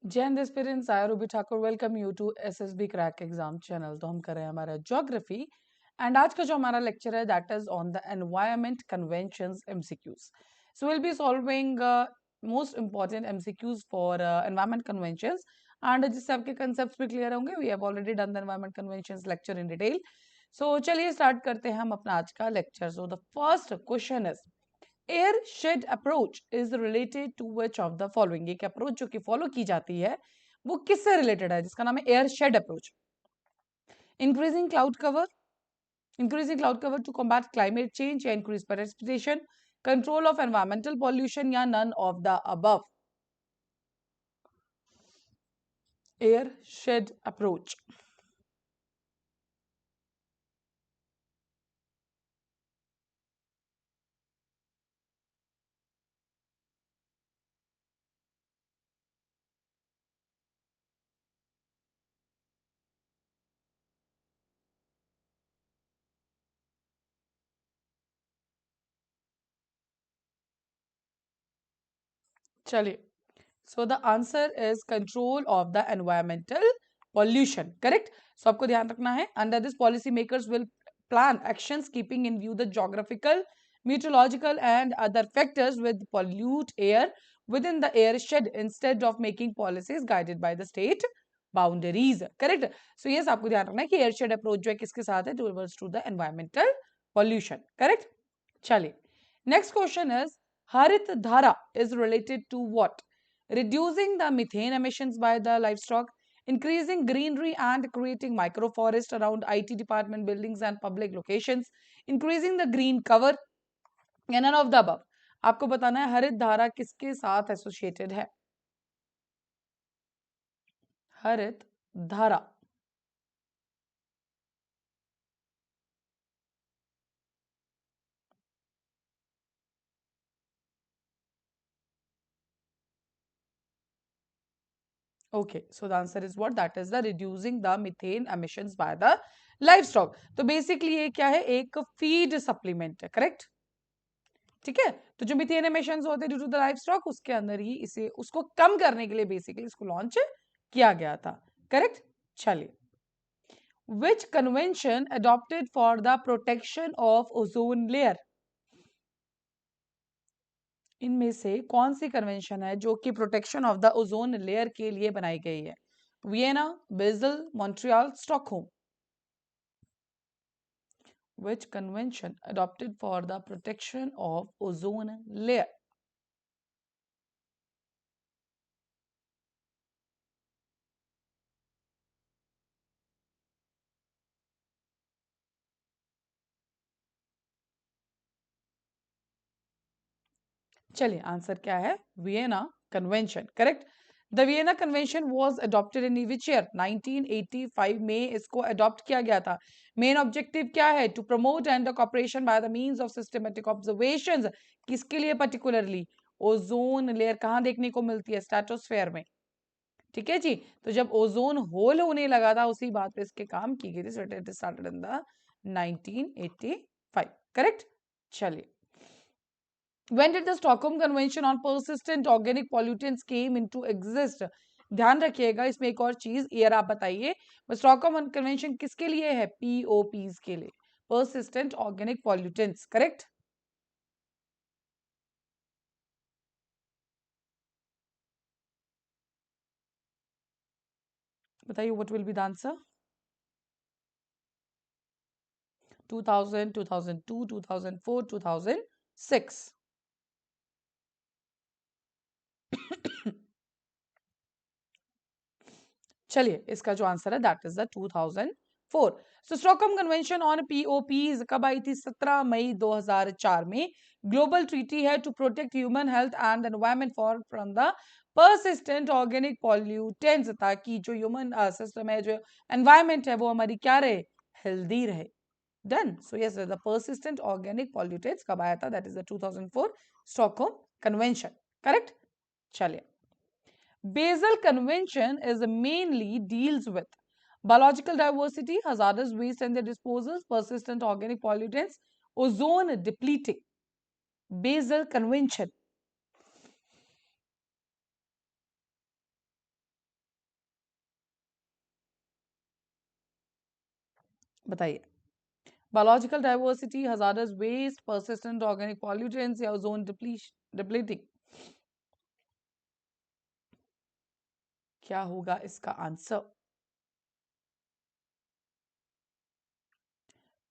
जय हिंद aspirants, I Ruby Thakur welcome you to SSB crack exam channel. तो हम कर रहे हैं हमारा ज्योग्राफी एंड आज का जो हमारा लेक्चर है that is on the environment conventions MCQs. So will be solving most important MCQs for environment conventions and जिससे आपके कंसेप्ट्स भी क्लियर होंगे। We have already done the environment conventions lecture in detail. So चलिए start करते हैं हम अपना आज का lecture. So the first question is air shed approach is related to which of the following. एक अप्रोच जो कि फॉलो की जाती है वो किससे रिलेटेड है, जिसका नाम है air shed approach. Increasing cloud cover, increasing cloud cover to combat climate change या increase precipitation, control of environmental pollution या none of the above. Air shed approach. चलिए, so the answer is control of the environmental pollution, correct? So आपको ध्यान रखना है, under this policy makers will plan actions keeping in view the geographical, meteorological and other factors with pollute air within the airshed instead of making policies guided by the state boundaries, correct? So yes, आपको ध्यान रखना है कि airshed approach जो है किसके साथ है, towards to the environmental pollution, correct? चलिए, next question is Harit Dhara is related to what? Reducing the methane emissions by the livestock, increasing greenery and creating microforest around IT department buildings and public locations, increasing the green cover, या none of the above। आपको बताना है हरित धारा किसके साथ associated है। हरित धारा, okay, so the answer is what? That is the reducing the methane emissions by the livestock। तो बेसिकली ये क्या है, एक फीड सप्लीमेंट है, करेक्ट? ठीक है, तो जो मीथेन एमिशंस होते हैं due to the life stock, उसके अंदर ही इसे उसको कम करने के लिए बेसिकली इसको लॉन्च किया गया था, करेक्ट? चलिए, which convention adopted for the protection of ozone layer. इनमें से कौन सी कन्वेंशन है जो कि protection of the ozone layer के लिए बनाई गई है? Vienna, Basel, Montreal, Stockholm. Which convention adopted for the protection of ozone layer? चलिए, आंसर क्या है? Vienna convention, correct? The Vienna convention was adopted in which year? 1985 में इसको अडॉप्ट किया गया था। मेन ऑब्जेक्टिव क्या है? To promote and the cooperation by the means of systematic observations. किसके लिए पर्टिकुलरली? ओजोन लेयर कहाँ देखने को मिलती है? स्ट्रेटोस्फेयर में, ठीक है जी। तो जब ओजोन होल होने लगा था उसी बात पे इसके काम की गई थी। So it started in the 1985, correct? चलिए, When did the Stockholm Convention on Persistent Organic Pollutants came into exist? ध्यान रखिएगा, इसमें एक और चीज, ईयर आप बताइए। स्टॉकहोम कन्वेंशन किसके लिए है? पीओपीज के लिए, पर्सिस्टेंट ऑर्गेनिक पॉल्यूटेंट्स, करेक्ट? बताइए, what will be the answer? 2000, 2002, 2004, 2006। चलिए, इसका जो आंसर है that is the 2004। So Stockholm convention on POPs कब आई थी? 17 मई 2004 में। ग्लोबल ट्रीटी है to protect human health and environment for from the persistent organic pollutants, ताकि जो ह्यूमन सिस्टम है, जो एनवायरनमेंट है, वो हमारी क्या रहे? हेल्दी रहे। Done. So yes, the persistent organic pollutants कब आया था? That is the 2004 Stockholm convention, correct? चलिए, Basel Convention is mainly deals with biological diversity, hazardous waste and their disposals, persistent organic pollutants, ozone depleting. Basel Convention, बताइए। Biological diversity, hazardous waste, persistent organic pollutants या ozone depleting? क्या होगा इसका answer?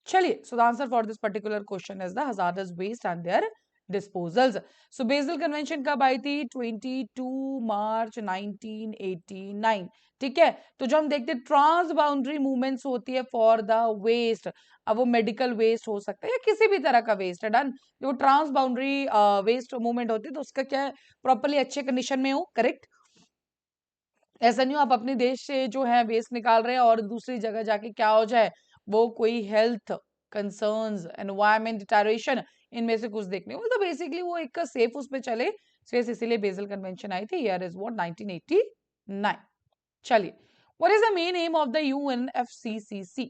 चलिए, so the answer for this particular question is the hazardous waste and their disposals. So basal convention कब आई थी? 22 मार्च 1989। ठीक है, तो जो हम देखते हैं ट्रांस बाउंड्री मूवमेंट्स होती है फॉर द वेस्ट, अब वो मेडिकल वेस्ट हो सकता है या किसी भी तरह का वेस्ट है, डन। जो ट्रांस बाउंड्री वेस्ट मूवमेंट होती है तो उसका क्या है, प्रॉपरली अच्छे कंडीशन में हो, करेक्ट। ऐसा नहीं हो आप अपने देश से जो है वेस्ट निकाल रहे हैं और दूसरी जगह जाके क्या हो जाए, वो कोई हेल्थ कंसर्न्स, एनवायरमेंट डिटैरिएशन, इनमें से कुछ देखने को, तो बेसिकली वो एक सेफ उस पे चले। स्पेस इसीलिए बेसल कन्वेंशन आई थी। Year is what? 1989। चलिए, what is the main aim of the UNFCCC?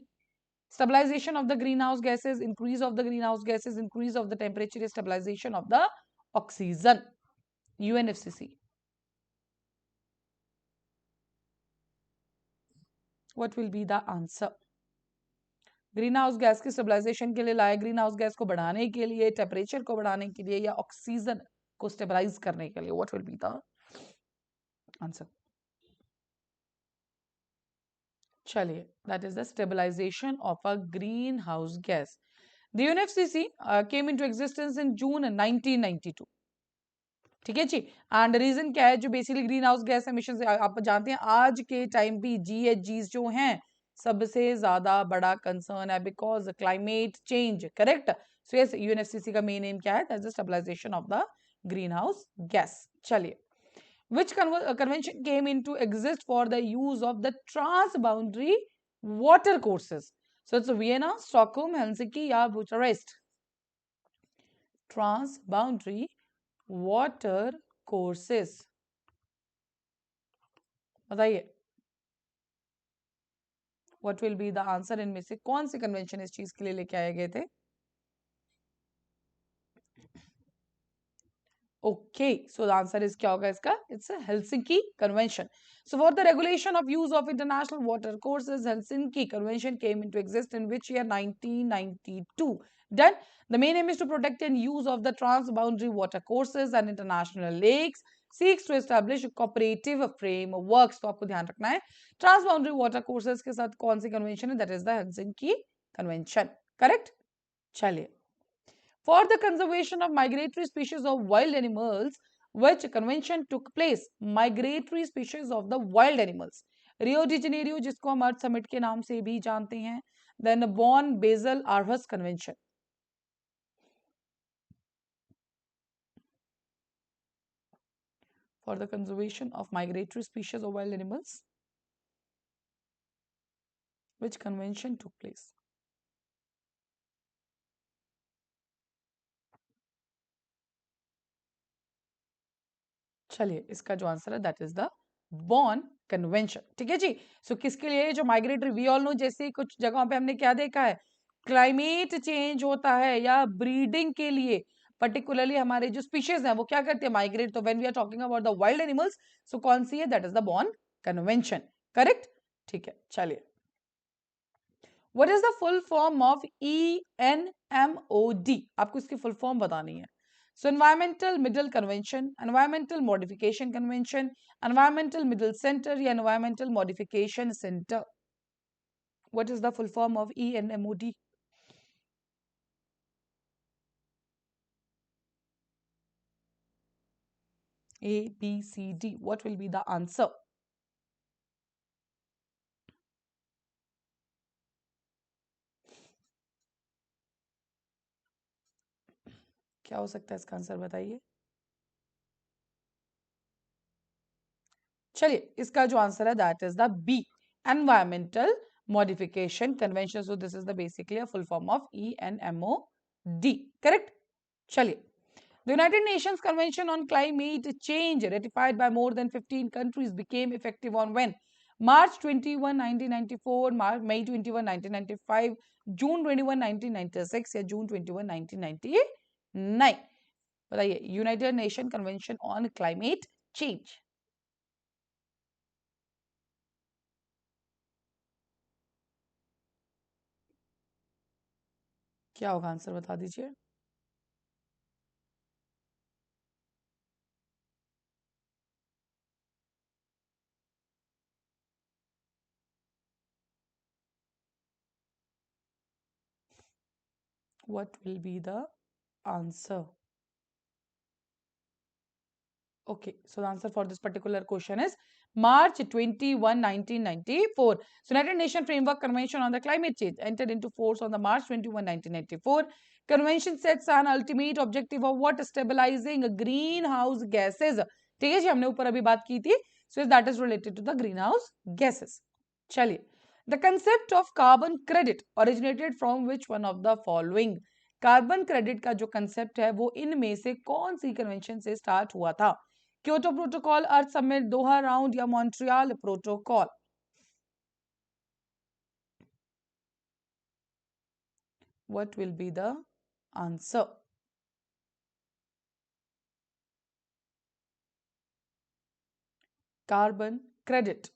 Stabilization of the green house gases, increase of the green house gases, increase of the temperature, stabilization of the oxygen. UNFCCC, what will be the answer? Green house gas की stabilization के लिए लाए, green house gas को बढ़ाने के लिए, temperature को बढ़ाने के लिए, या ऑक्सीजन को स्टेबलाइज करने के लिए? What will be the answer? चलिए, that is the stabilization of a green house gas. The UNFCC came into existence in June 1992। ठीक है जी। एंड रीजन क्या है? जो basically green house gas emission, आप जानते हैं आज के टाइम पे जीएचजीज जो हैं सबसे ज्यादा बड़ा कंसर्न है, because climate change, correct. So yes, UNFCCC का मेन एम क्या है? That's the stabilization of the green house gas. चलिए, which convention came into exist for the use of the transboundary water courses? So it's Vienna, Stockholm, Helsinki या Bucharest? Transboundary water courses, बताइए, what will be the answer? इनमें से कौन से convention इस चीज के लिए लेके आए गए थे? Okay, so the answer is क्या होगा इसका? It's Helsinki convention. So for the regulation of use of international water courses, Helsinki Convention came into existence in which year? 1992. Done. The main aim is to protect and use of the transboundary water courses and international lakes, seeks to establish a cooperative frameworks। तो आपको ध्यान रखना है transboundary water courses के साथ कौन सी convention है? That is the Helsinki convention, correct. चलिए, for the conservation of migratory species of wild animals, which convention took place? Migratory species of the wild animals, Rio de Janeiro, जिसको हम अर्थ summit के नाम से भी जानते हैं, then Bonn Basel Aarhus convention. For the conservation of migratory species of wild animals, which convention took place? चलिए, इसका जो आंसर है that is the Bonn convention. ठीक है जी। सो किसके लिए? जो माइग्रेटरी, वी ऑल नो, जैसे कुछ जगहों पे हमने क्या देखा है, क्लाइमेट चेंज होता है या ब्रीडिंग के लिए पर्टिकुलरली हमारे जो स्पीशीज हैं वो क्या करते हैं? माइग्रेट। तो when we are talking about the wild animals, so कौन सी है? That is the Bonn convention, correct. ठीक है, चलिए, what is the full form of ENMOD? आपको इसकी फुल फॉर्म बतानी है। So environmental middle convention, environmental modification convention, environmental middle center या environmental modification center? What is the full form of ENMOD? A, B, C, D. What will be the answer? क्या हो सकता है इसका answer? बताइए। चलिए, इसका जो आंसर है that is the B, environmental modification convention. So this is the basically a full form of ENMOD, correct. चलिए, the United Nations Convention on Climate Change, ratified by more than 15 countries, became effective on when? March 21, 1994, May 21, 1995, June 21, 1996 या June 21, 1999? बताइए, United nation convention on climate change. क्या होगा answer, बता दीजिए। What will be the answer? Okay, so the answer for this particular question is March 21, 1994. So United Nations Framework Convention on the Climate Change entered into force on the March 21, 1994. Convention sets an ultimate objective of what? Stabilizing greenhouse gases. ठीक है जी, हमने ऊपर अभी बात की थी. So that is related to the greenhouse gases. चलिए, the concept of carbon credit originated from which one of the following? Carbon credit का जो कंसेप्ट है वो इनमें से कौन सी कन्वेंशन से स्टार्ट हुआ था? Kyoto protocol, earth summit, Doha round या Montreal protocol? What will be the answer? Carbon credit.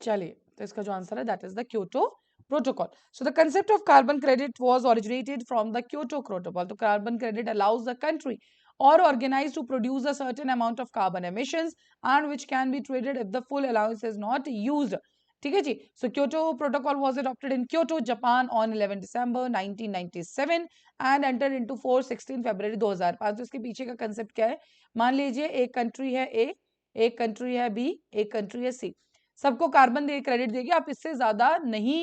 चलिए, तो इसका जो आंसर है that is the Kyoto protocol. So the concept of carbon credit was originated from the Kyoto protocol. तो carbon credit allows the country or organized to produce a certain amount of carbon emissions and which can be traded if the full allowance is not used. ठीक है जी. So Kyoto Protocol was adopted in Kyoto, Japan on 11 December 1997 and entered into force 16 February 2005. तो इसके पीछे का concept क्या है? मान लीजिए एक कंट्री है ए, एक कंट्री है बी, एक कंट्री है सी. सबको कार्बन दे क्रेडिट देगी, आप इससे ज्यादा नहीं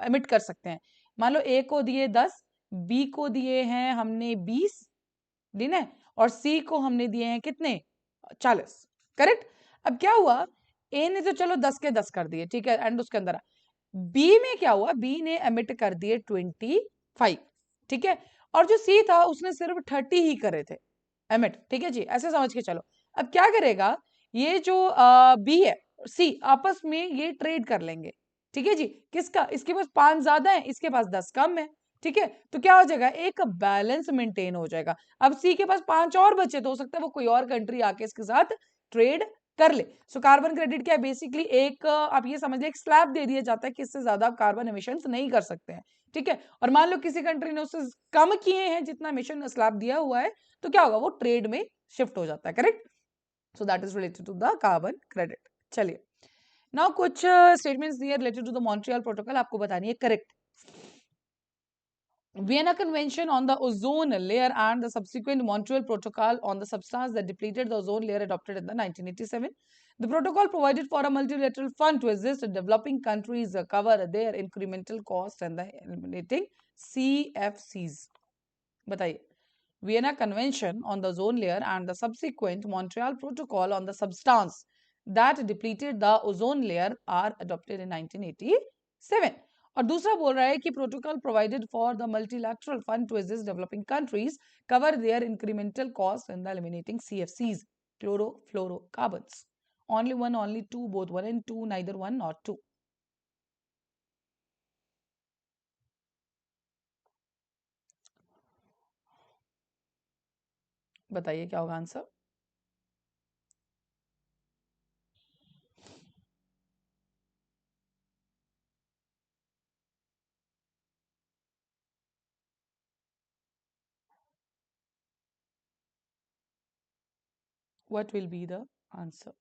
एमिट कर सकते हैं. मान लो ए को दिए 10, बी को दिए हैं हमने 20 दिन है, और सी को हमने दिए हैं कितने? 40. करेक्ट. अब क्या हुआ, ए ने तो चलो 10 के 10 कर दिए, ठीक है, एंड उसके अंदर बी में क्या हुआ, बी ने एमिट कर दिए 25. ठीक है, और जो सी था उसने सिर्फ 30 ही करे थे एमिट. ठीक है जी, ऐसे समझ के चलो. अब क्या करेगा, ये जो बी है, सी आपस में ये ट्रेड कर लेंगे. ठीक है जी, किसका? इसके पास 5 ज्यादा है, इसके पास 10 कम है. ठीक है, तो क्या हो जाएगा, एक बैलेंस मेंटेन हो जाएगा. अब सी के पास 5 और बचे, तो हो सकता है वो कोई और कंट्री आके इसके साथ ट्रेड कर ले. सो कार्बन क्रेडिट क्या है, बेसिकली एक आप ये समझ ले, एक स्लैब दे दिया जाता है कि इससे ज्यादा कार्बन एमिशंस नहीं कर सकते हैं. ठीक है, और मान लो किसी कंट्री ने उससे कम किए हैं जितना एमिशन स्लैब दिया हुआ है, तो क्या होगा, वो ट्रेड में शिफ्ट हो जाता है. Correct. So that is related to the carbon credit. चलिए, नाउ कुछ स्टेटमेंट्स दिए related to the Montreal protocol, आपको बतानी है correct. Vienna Convention on the ozone layer and the subsequent Montreal Protocol on the substance that depleted the ozone layer adopted in the 1987. The protocol provided for a multilateral fund to assist developing countries cover their incremental cost and the eliminating CFCs. बताइए. Vienna Convention on the ozone layer and the subsequent Montreal Protocol on the substance that depleted the ozone layer are adopted in 1987. और दूसरा बोल रहा है कि protocol provided for the multilateral fund to assist developing countries cover their incremental cost in the eliminating CFCs, chlorofluorocarbons. Only one, only two, both one and two, neither one nor two. बताइए क्या होगा answer. What will be the answer?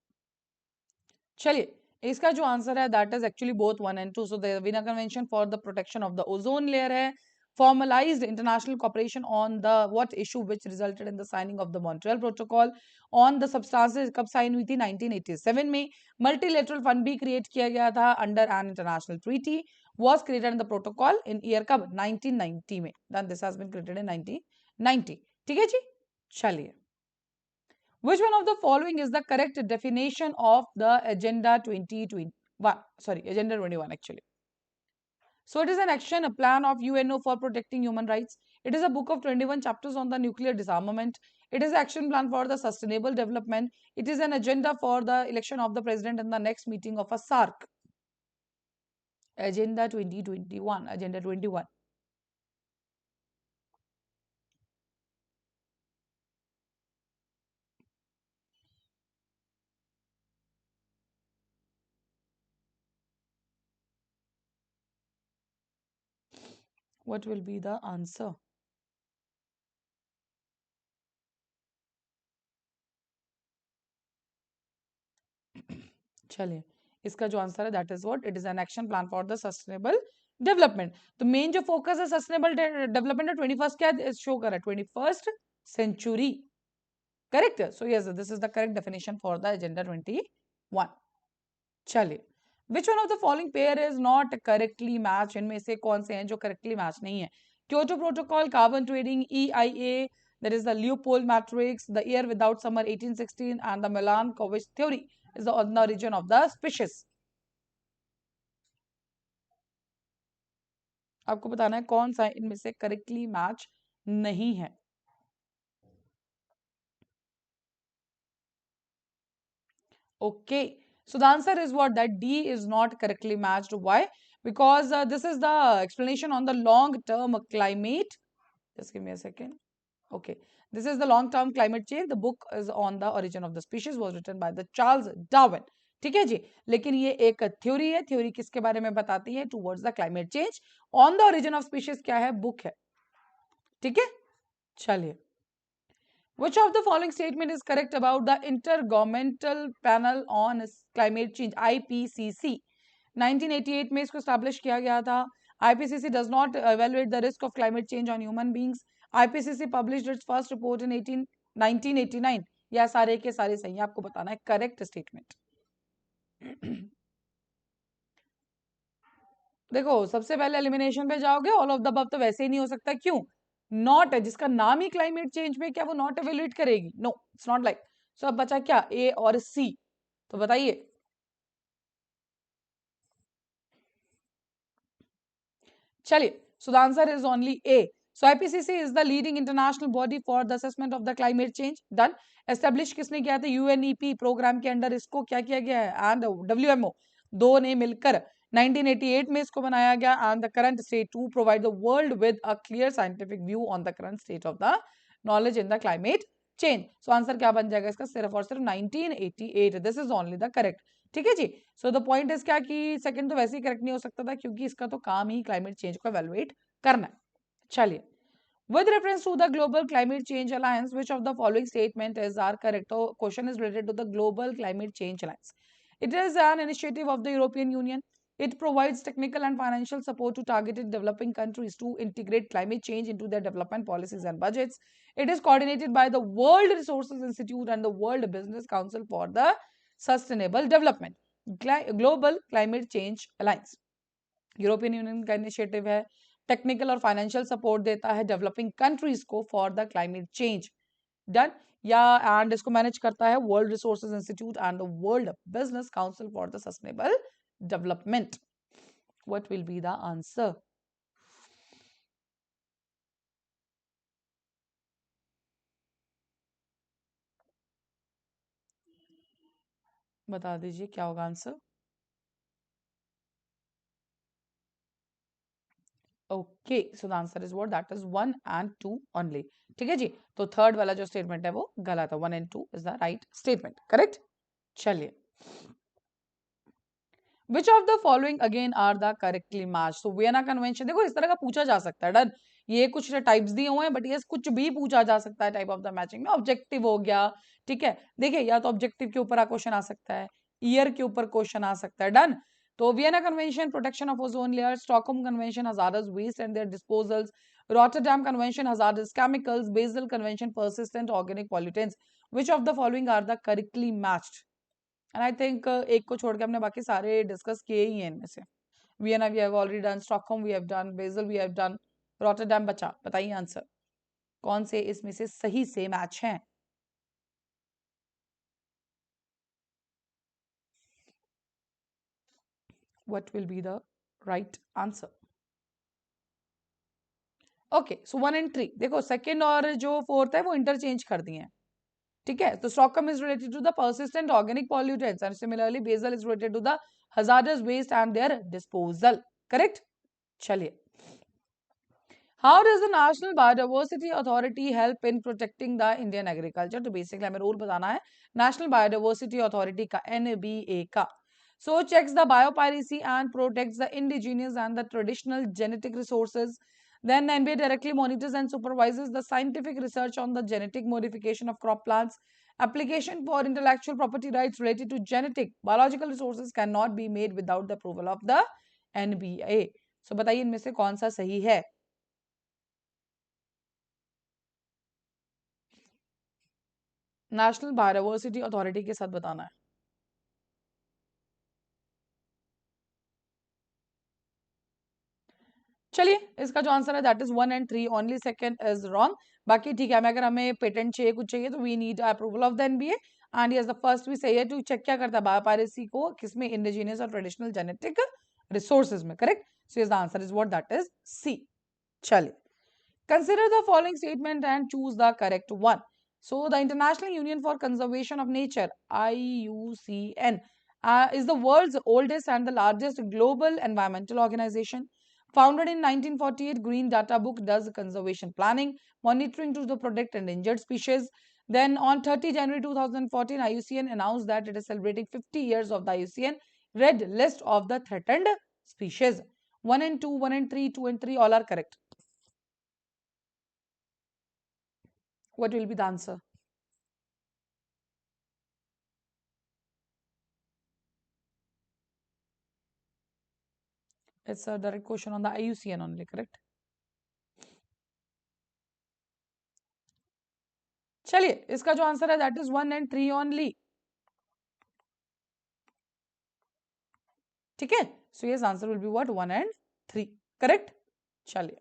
चलिए, इसका जो answer है that is actually both 1 and 2. So the Veena convention for the protection of the ozone layer है. Formalized international cooperation on the what issue which resulted in the signing of the Montreal Protocol on the substances कब sign हुई थी? 1987 में. Multilateral fund भी create किया गया था under an international treaty. was created in the protocol in year कब? 1990 में. then this has been created in 1990. ठीक है जी. चलिए, which one of the following is the correct definition of the Agenda 2021? Sorry, Agenda 21 actually. So it is an action, a plan of UNO for protecting human rights. It is a book of 21 chapters on the nuclear disarmament. It is an action plan for the sustainable development. It is an agenda for the election of the president in the next meeting of a SARC. Agenda 2021, Agenda 21. What will be the answer? चलिए, इसका जो answer है that is what, it is an action plan for the sustainable development. तो मेन जो focus है sustainable development है 21st क्या शो कर रहा है, 21st century. Correct, so yes this is the correct definition for the agenda 21। चलिए, which one of the following pair is not correctly match, इनमें से कौन से हैं जो करेक्टली मैच नहीं है? Kyoto protocol, carbon trading, EIA, that is the Leopold matrix, the year without summer 1816, and the Milankovitch theory is the on the origin of the species। आपको बताना है कौन सा इनमें से करेक्टली मैच नहीं है। Okay, so the answer is what, that D is not correctly matched. Why? Because this is the explanation on the long term climate. Just give me a second. Okay, this is the long term climate change. The book is on the origin of the species, was written by the Charles Darwin। ठीक है जी, लेकिन ये एक theory है। Theory किसके बारे में बताती है? Towards the climate change. On the origin of species क्या है? बुक है। ठीक है, चलिए, which of the following statement is correct about the Intergovernmental Panel on Climate Change, IPCC? 1988 में इसको establish किया गया था। IPCC does not evaluate the risk of climate change on human beings। IPCC published its first report in 1989। या सारे के सारे सही है, आपको बताना है करेक्ट स्टेटमेंट। देखो, सबसे पहले एलिमिनेशन पे जाओगे, ऑल ऑफ द अबव तो वैसे ही नहीं हो सकता। क्यों? नॉट है, जिसका नाम ही क्लाइमेट चेंज में, क्या वो नॉट एवेल्यूएट करेगी? No, it's not like. So अब बचा क्या, ए और सी? तो बताइए। चलिए, so the answer is only A. So IPCC is the leading international body for the assessment of the climate change. Done. Establish किसने किया था? यूएनईपी प्रोग्राम के अंडर इसको क्या किया गया है, एंड डब्ल्यूएमओ, दो ने मिलकर 1988 में इसको बनाया गया। And the current state to provide the world with a clear scientific view on the current state of the knowledge in the climate change. सो आंसर क्या बन जाएगा इसका? सिर्फ और सिर्फ 1988। This is only the correct. ठीक है जी। सो द पॉइंट इज क्या कि सेकंड तो वैसे ही करेक्ट नहीं हो सकता था, क्योंकि इसका तो काम ही क्लाइमेट चेंज को एवेलुएट करना है। चलिए, with reference to the global climate change alliance, which of the following statement is are correct? So question is related to the global climate change alliance। it is an initiative of the European Union। it provides technical and financial support to targeted developing countries to integrate climate change into their development policies and budgets। it is coordinated by the World Resources Institute and the World Business Council for the Sustainable Development। Global Climate Change Alliance European union का initiative है, technical और financial support देता है developing countries को for the climate change. Done. या and इसको manage करता है world resources institute and the world business council for the sustainable development. What will be the answer? बता दीजिए क्या होगा answer. Okay, so the answer is what, that is 1 and 2 only. ठीक है जी। तो थर्ड वाला जो स्टेटमेंट है वो गलत है, 1 and 2 is the right statement. Correct. चलिए, which of the following again are the correctly match? तो वियना कन्वेंशन, देखो इस तरह का पूछा जा सकता है। डन। ये कुछ टाइप्स दिए हुए हैं, बट ये कुछ भी पूछा जा सकता है टाइप ऑफ द मैचिंग में। ऑब्जेक्टिव हो गया, ठीक है। देखिए, या तो ऑब्जेक्टिव के ऊपर क्वेश्चन आ सकता है, ईयर के ऊपर क्वेश्चन आ सकता है। डन। तो Vienna convention protection of ozone layer, Stockholm convention hazardous waste and their disposals, Rotterdam convention hazardous chemicals, Basel convention persistent organic pollutants. Which of the following are the correctly matched? And I think एक को छोड़ के हमने बाकी सारे discuss किए ही हैं इनमें से। Vienna we have already done, Stockholm we have done, Basel we have done, Rotterdam बचा। बताइए आंसर, कौन से इसमें से सही से मैच हैं? What will be the right answer? Okay, so 1 and 3, देखो सेकंड और जो फोर्थ है वो इंटरचेंज कर दिए हैं। ठीक है, तो Stockholm is related to the persistent organic pollutants and similarly Basel is related to the hazardous waste and their disposal। Correct. चलिए, how does the National Biodiversity Authority help in protecting the Indian agriculture? तो basically हमें rule बताना है national biodiversity authority का, NBA का। So checks the biopiracy and protects the indigenous and the traditional genetic resources। Then NBA directly monitors and supervises the scientific research on the genetic modification of crop plants. Application for intellectual property rights related to genetic biological resources cannot be made without the approval of the NBA. So बताइए इनमें से कौन सा सही है? National biodiversity authority के साथ बताना है. चलिए इसका जो आंसर है that is 1 and 3, only second is wrong. बाकी ठीक है, अगर हमें पेटेंट चाहिए कुछ चाहिए तो we need approval of the NBA. And yes the first भी सही है. टू चेक क्या करता है बायोपायरेसी को, किसमें, इंडिजिनियस और ट्रेडिशनल जेनेटिक रिसोर्सेज में. Correct. So yes the answer is what, that is C. चलिए, consider the following statement and choose the correct one. So the International Union for Conservation of Nature, IUCN, is the world's oldest and the largest global environmental organization. Founded in 1948, Green Data Book does conservation planning, monitoring to the protect endangered species. Then on 30 January 2014, IUCN announced that it is celebrating 50 years of the IUCN Red List of the Threatened Species. 1 and 2, 1 and 3, 2 and 3, all are correct. What will be the answer? It's a direct question on the IUCN only, correct? चलिए इसका जो answer है that is 1 and 3 only. ठीक है. So yes answer will be what, 1 and 3, correct. चलिए,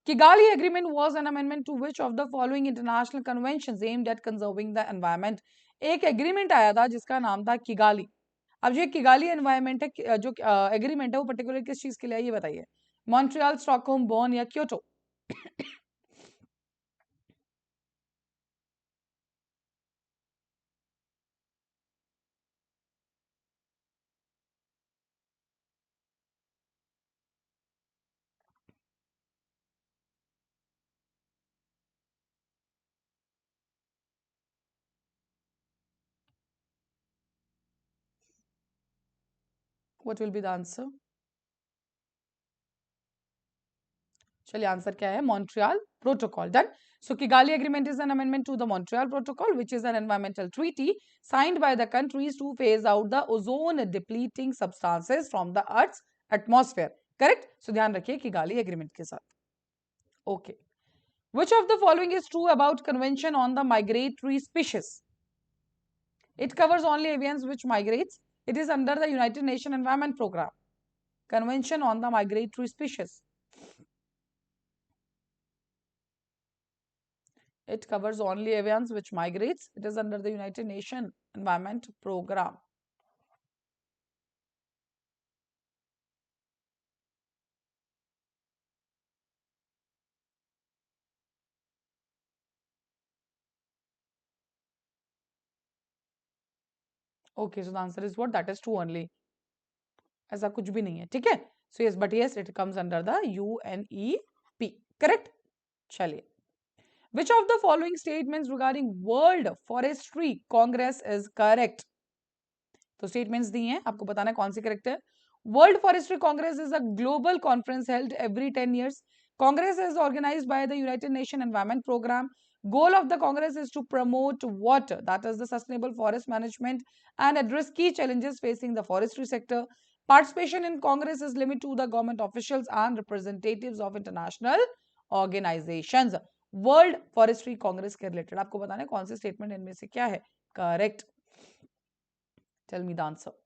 Kigali Agreement was an amendment to which of the following international conventions aimed at conserving the environment? एक agreement आया था जिसका नाम था किगाली. अब जो किगाली एनवायरमेंट है, जो एग्रीमेंट है वो पर्टिकुलर किस चीज के लिए है ये बताइए. मॉन्ट्रियल, स्टॉकहोम, बॉन या Kyoto? What will be the answer? चलिए आंसर क्या है, Montreal protocol. Done. So Kigali Agreement is an amendment to the Montreal Protocol, which is an environmental treaty signed by the countries to phase out the ozone depleting substances from the Earth's atmosphere. Correct? So ध्यान रखिए Kigali Agreement के साथ. Okay. Which of the following is true about Convention on the Migratory Species? It covers only avians which migrates. It is under the United Nations Environment Program. Convention on the Migratory Species. It covers only avians which migrates. It is under the United Nations Environment Program. Okay, so the answer is what? That is true only. ऐसा कुछ भी नहीं है. ठीक है. So yes, but yes, it comes under the UNEP. Correct? चलिए. Which of the following statements regarding World Forestry Congress is correct? तो statements दी हैं, आपको बताना है कौन सी correct है. World Forestry Congress is a global conference held every 10 years. Congress is organized by the United Nations Environment Program. Goal of the Congress is to promote water, that is the sustainable forest management, and address key challenges facing the forestry sector. Participation in Congress is limited to the government officials and representatives of international organizations. World forestry Congress के related आपको बताना है कौन सी statement इनमें से क्या है correct. Tell me the answer.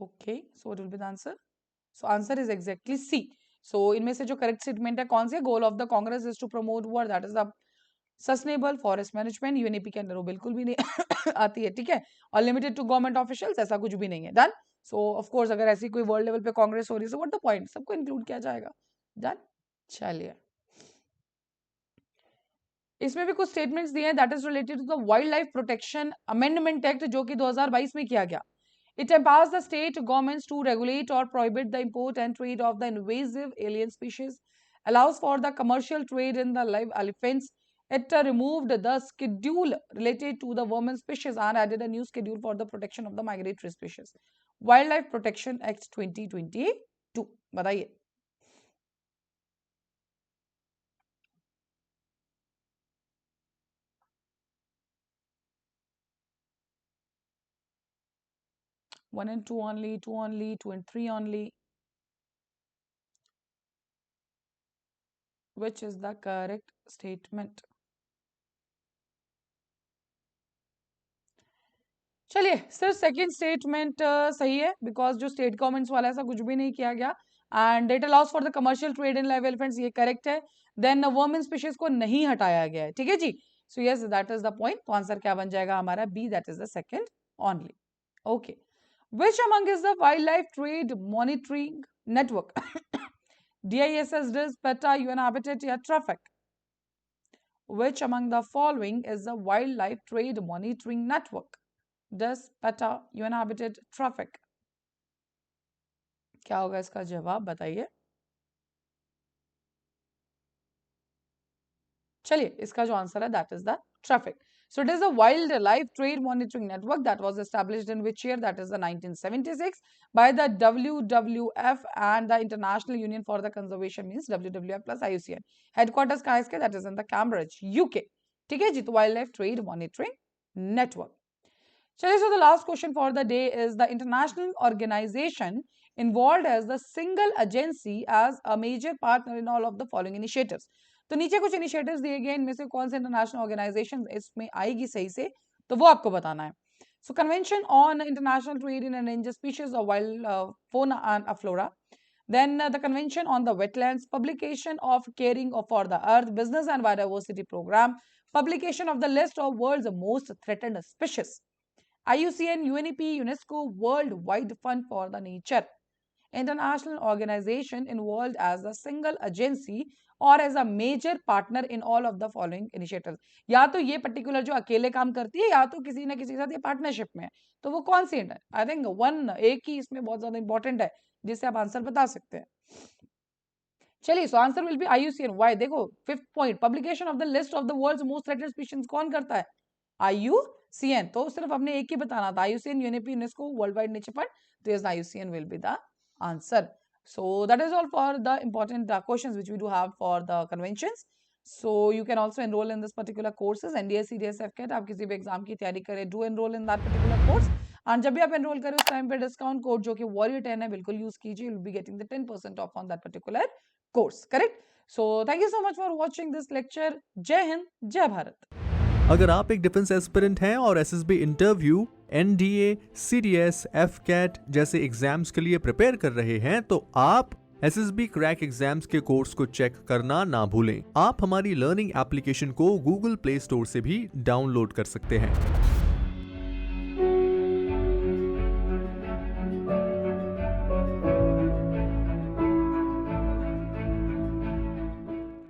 Okay, so what will be the answer? So answer is exactly C. So इनमें से जो करेक्ट स्टेटमेंट है कौन सी है, goal of the congress is to promote what, that is the sustainable forest management. UNEP के अंदर वो बिल्कुल भी नहीं आती है. ठीक है. और लिमिटेड टू गवर्नमेंट ऑफिशियल्स, ऐसा कुछ भी नहीं है. डन. सो ऑफ कोर्स अगर ऐसी कोई वर्ल्ड लेवल पे कांग्रेस हो रही है सो व्हाट द पॉइंट, सबको इंक्लूड किया जाएगा. डन. चलिए, इसमें भी कुछ स्टेटमेंट्स दिए हैं that is related to the wild life protection amendment act जो कि 2022 में किया गया. It empowers the state governments to regulate or prohibit the import and trade of the invasive alien species, allows for the commercial trade in the live elephants. It removed the schedule related to the vermin species and added a new schedule for the protection of the migratory species. Wildlife Protection Act 2022. बताइए. One and two only, two and three only. Which is the correct statement? चलिए, सिर्फ second statement सही है because जो state governments वाला ऐसा कुछ भी नहीं किया गया. And it allows for the commercial trade in live elephants, ये करेक्ट है. देन वर्मिन स्पीशीज को नहीं हटाया गया है. ठीक है जी. So yes, that is the point. तो आंसर क्या बन जाएगा हमारा? B, that is the second only. Okay. Which among is the wildlife trade monitoring network? DISS, DIS, PETA, UN Habitat या Traffic? Which among the following is the wildlife trade monitoring network? DIS, PETA, UN Habitat, Traffic? क्या होगा इसका जवाब? बताइए. चलिए, इसका जो answer है that is the traffic. So it is a wildlife trade monitoring network that was established in which year? That is the 1976 by the WWF and the International Union for the Conservation, means WWF plus IUCN. Headquarters कहाँ है इसके? That is in the Cambridge, UK. ठीक है जी. तो wildlife trade monitoring network. चलिए, so the last question for the day is the international organization involved as the single agency as a major partner in all of the following initiatives. तो नीचे कुछ initiatives दिए गए, इनमें से कौन से इंटरनेशनल ऑर्गेनाइजेशन इसमें आएगी सही से, तो वो आपको बताना है. So convention on international trade in endangered species of wild fauna and flora. Then the convention on the wetlands, publication of caring for the earth, business and biodiversity program, publication of the list of world's most threatened species. IUCN, UNEP, UNESCO, World Wide Fund for the Nature. International organization involved as a single agency or as a major partner in all of the following initiatives. या तो ये particular जो अकेले काम करती है या तो किसी ना किसी के साथ ये पार्टनरशिप में है. तो वो कौन सी है? आई थिंक वन, एक ही इसमें बहुत ज्यादा इंपॉर्टेंट है जिससे आप आंसर बता सकते हैं. चलिए, so answer will be IUCN. Why? देखो, fifth point, publication of the list of the world's most threatened species कौन करता है? IUCN. तो सिर्फ हमने एक ही बताना था, IUCN, UNEP, UNESCO, world wide nature fund. तो yes, IUCN will be the answer. So that is all for the important questions which we do have for the conventions. So you can also enroll in this particular courses. NDA, CDS, FCAT, आप किसी भी exam की तैयारी करें, do enroll in that particular course. And जब भी आप enroll करें उस टाइम पे डिस्काउंट कोड जो कि Warrior 10 है, बिल्कुल यूज कीजिए. You will be getting the 10% off on that particular course. Correct? So thank you so much for watching this lecture. जय हिंद, जय भारत. अगर आप एक डिफेंस एस्पिरेंट हैं और SSB interview, NDA, CDS, AFCAT जैसे एग्जाम्स के लिए प्रिपेयर कर रहे हैं तो आप एसएसबी क्रैक एग्जाम्स के कोर्स को चेक करना ना भूलें. आप हमारी लर्निंग एप्लीकेशन को गूगल प्ले स्टोर से भी डाउनलोड कर सकते हैं.